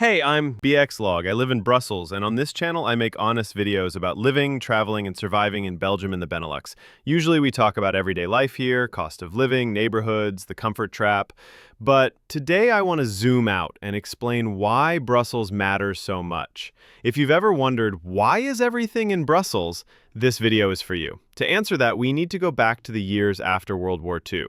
Hey, I'm BXLog. I live in Brussels, and on this channel I make honest videos about living, traveling, and surviving in Belgium and the Benelux. Usually we talk about everyday life here, cost of living, neighborhoods, the comfort trap. But today I want to zoom out and explain why Brussels matters so much. If you've ever wondered, why is everything in Brussels, this video is for you. To answer that, we need to go back to the years after World War II,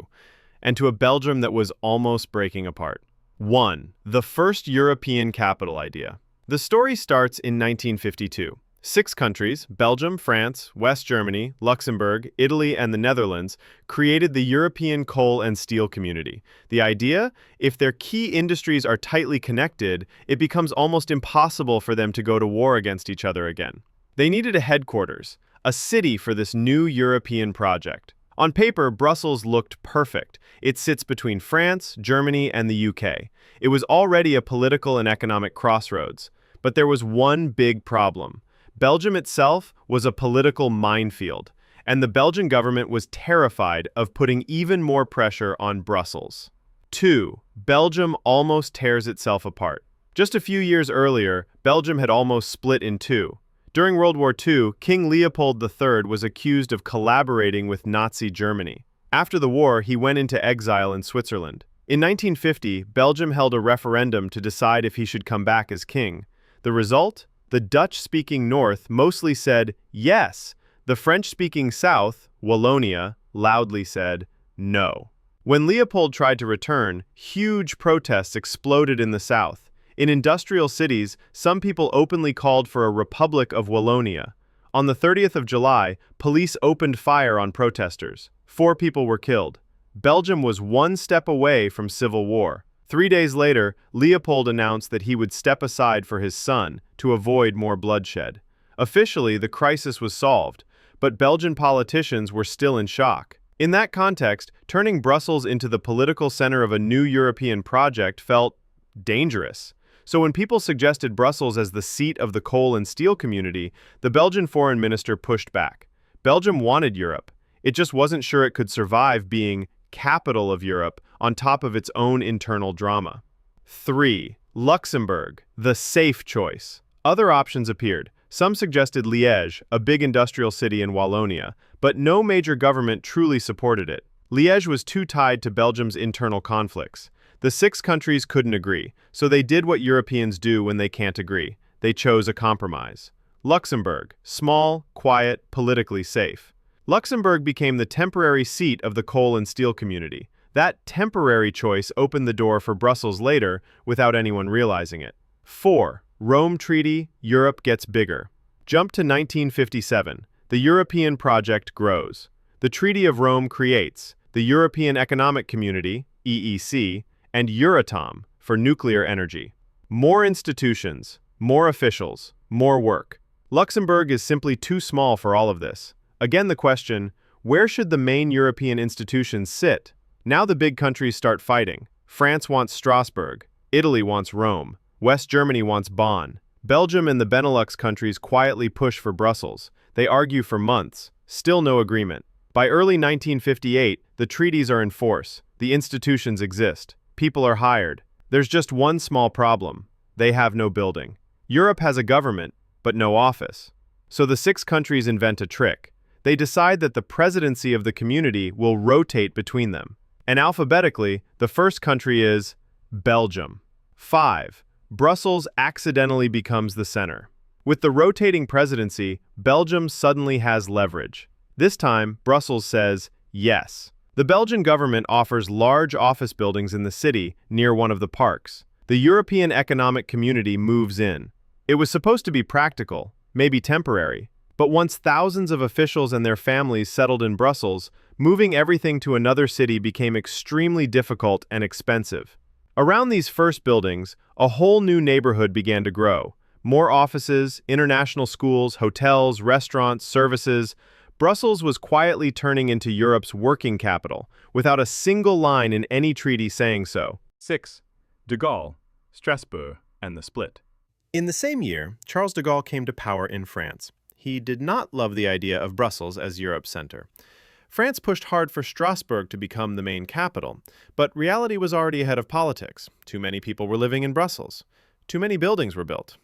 and to a Belgium that was almost breaking apart. 1. The first European capital idea. The story starts in 1952. 6 countries, Belgium, France, West Germany, Luxembourg, Italy, and the Netherlands, created the European Coal and Steel Community. The idea? If their key industries are tightly connected, it becomes almost impossible for them to go to war against each other again. They needed a headquarters, a city for this new European project. On paper, Brussels looked perfect. It sits between France, Germany, and the UK. It was already a political and economic crossroads. But there was one big problem. Belgium itself was a political minefield, and the Belgian government was terrified of putting even more pressure on Brussels. 2. Belgium almost tears itself apart. Just a few years earlier, Belgium had almost split in two. During World War II, King Leopold III was accused of collaborating with Nazi Germany. After the war, he went into exile in Switzerland. In 1950, Belgium held a referendum to decide if he should come back as king. The result? The Dutch-speaking North mostly said yes. The French-speaking South, Wallonia, loudly said no. When Leopold tried to return, huge protests exploded in the South. In industrial cities, some people openly called for a Republic of Wallonia. On the 30th of July, police opened fire on protesters. 4 people were killed. Belgium was one step away from civil war. 3 days later, Leopold announced that he would step aside for his son to avoid more bloodshed. Officially, the crisis was solved, but Belgian politicians were still in shock. In that context, turning Brussels into the political center of a new European project felt dangerous. So when people suggested Brussels as the seat of the coal and steel community, the Belgian foreign minister pushed back. Belgium wanted Europe. It just wasn't sure it could survive being capital of Europe on top of its own internal drama. 3. Luxembourg, the safe choice. Other options appeared. Some suggested Liège, a big industrial city in Wallonia, but no major government truly supported it. Liège was too tied to Belgium's internal conflicts. The 6 countries couldn't agree, so they did what Europeans do when they can't agree. They chose a compromise. Luxembourg, small, quiet, politically safe. Luxembourg became the temporary seat of the coal and steel community. That temporary choice opened the door for Brussels later without anyone realizing it. 4. Rome Treaty, Europe gets bigger. Jump to 1957. The European project grows. The Treaty of Rome creates the European Economic Community, EEC, and Euratom for nuclear energy. More institutions, more officials, more work. Luxembourg is simply too small for all of this. Again, the question, where should the main European institutions sit? Now the big countries start fighting. France wants Strasbourg. Italy wants Rome. West Germany wants Bonn. Belgium and the Benelux countries quietly push for Brussels. They argue for months. Still no agreement. By early 1958, the treaties are in force. The institutions exist. People are hired. There's just one small problem. They have no building. Europe has a government, but no office. So the 6 countries invent a trick. They decide that the presidency of the community will rotate between them. And alphabetically, the first country is Belgium. 5. Brussels accidentally becomes the center. With the rotating presidency, Belgium suddenly has leverage. This time, Brussels says yes. The Belgian government offers large office buildings in the city near one of the parks. The European Economic Community moves in. It was supposed to be practical, maybe temporary, but once thousands of officials and their families settled in Brussels, moving everything to another city became extremely difficult and expensive. Around these first buildings, a whole new neighborhood began to grow. More offices, international schools, hotels, restaurants, services. Brussels was quietly turning into Europe's working capital, without a single line in any treaty saying so. 6. De Gaulle, Strasbourg, and the split. In the same year, Charles de Gaulle came to power in France. He did not love the idea of Brussels as Europe's center. France pushed hard for Strasbourg to become the main capital, but reality was already ahead of politics. Too many people were living in Brussels. Too many buildings were built.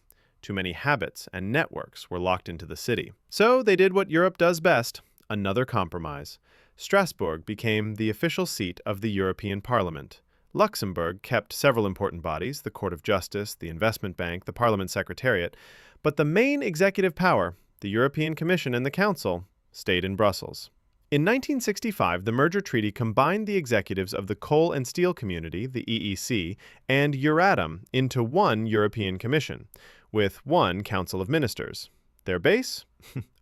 Too many habits and networks were locked into the city. So they did what Europe does best, another compromise. Strasbourg became the official seat of the European Parliament. Luxembourg kept several important bodies, the Court of Justice, the Investment Bank, the Parliament Secretariat, but the main executive power, the European Commission and the Council, stayed in Brussels. In 1965, the merger treaty combined the executives of the Coal and Steel Community, the EEC, and Euratom into one European Commission, with one Council of Ministers. Their base?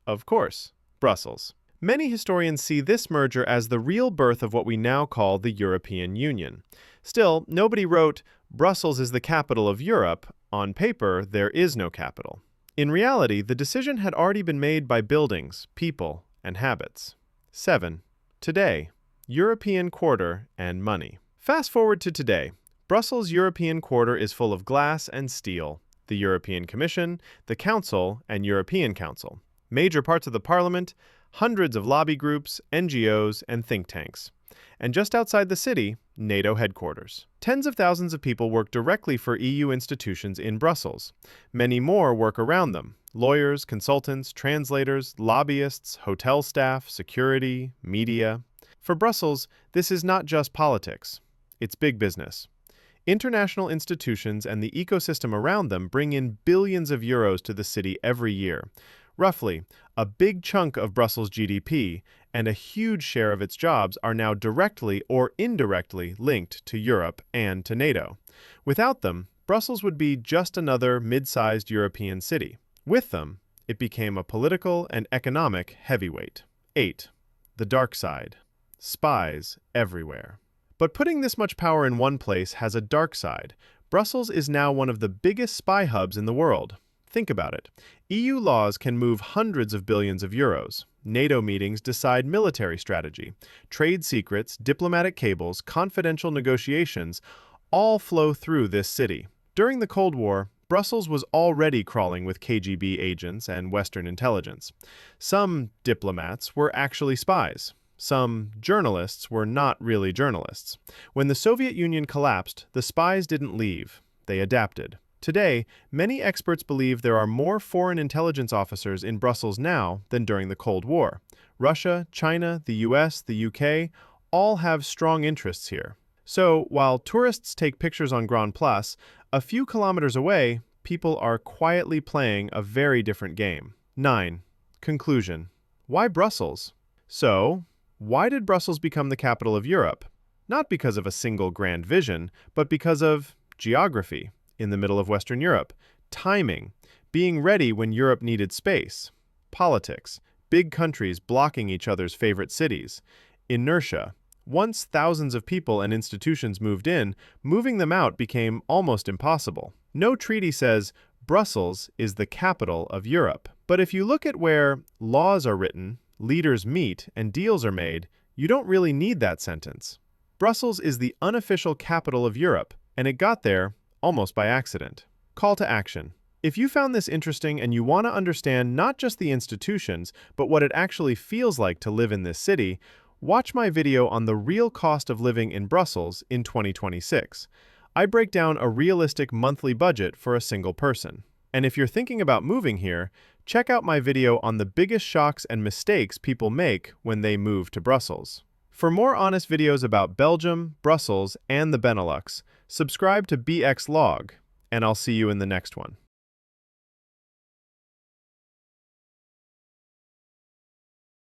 Of course, Brussels. Many historians see this merger as the real birth of what we now call the European Union. Still, nobody wrote, "Brussels is the capital of Europe." On paper, there is no capital. In reality, the decision had already been made by buildings, people, and habits. 7. Today, European quarter and money. Fast forward to today. Brussels' European quarter is full of glass and steel. The European Commission, the Council, and European Council. Major parts of the Parliament, hundreds of lobby groups, NGOs, and think tanks. And just outside the city, NATO headquarters. Tens of thousands of people work directly for EU institutions in Brussels. Many more work around them. Lawyers, consultants, translators, lobbyists, hotel staff, security, media. For Brussels, this is not just politics. It's big business. International institutions and the ecosystem around them bring in billions of euros to the city every year. Roughly, a big chunk of Brussels' GDP and a huge share of its jobs are now directly or indirectly linked to Europe and to NATO. Without them, Brussels would be just another mid-sized European city. With them, it became a political and economic heavyweight. 8. The dark side. Spies everywhere. But putting this much power in one place has a dark side. Brussels is now one of the biggest spy hubs in the world. Think about it. EU laws can move hundreds of billions of euros. NATO meetings decide military strategy. Trade secrets, diplomatic cables, confidential negotiations all flow through this city. During the Cold War, Brussels was already crawling with KGB agents and Western intelligence. Some diplomats were actually spies. Some journalists were not really journalists. When the Soviet Union collapsed, the spies didn't leave. They adapted. Today, many experts believe there are more foreign intelligence officers in Brussels now than during the Cold War. Russia, China, the US, the UK all have strong interests here. So, while tourists take pictures on Grand Place, a few kilometers away, people are quietly playing a very different game. 9. Conclusion. Why Brussels? So, why did Brussels become the capital of Europe? Not because of a single grand vision, but because of geography. In the middle of Western Europe, timing, being ready when Europe needed space, politics, big countries blocking each other's favorite cities, inertia. Once thousands of people and institutions moved in, moving them out became almost impossible. No treaty says Brussels is the capital of Europe. But if you look at where laws are written, leaders meet, and deals are made, you don't really need that sentence. Brussels is the unofficial capital of Europe, and it got there almost by accident. Call to action. If you found this interesting and you want to understand not just the institutions, but what it actually feels like to live in this city, watch my video on the real cost of living in Brussels in 2026. I break down a realistic monthly budget for a single person. And if you're thinking about moving here, check out my video on the biggest shocks and mistakes people make when they move to Brussels. For more honest videos about Belgium, Brussels, and the Benelux, subscribe to BXLog, and I'll see you in the next one.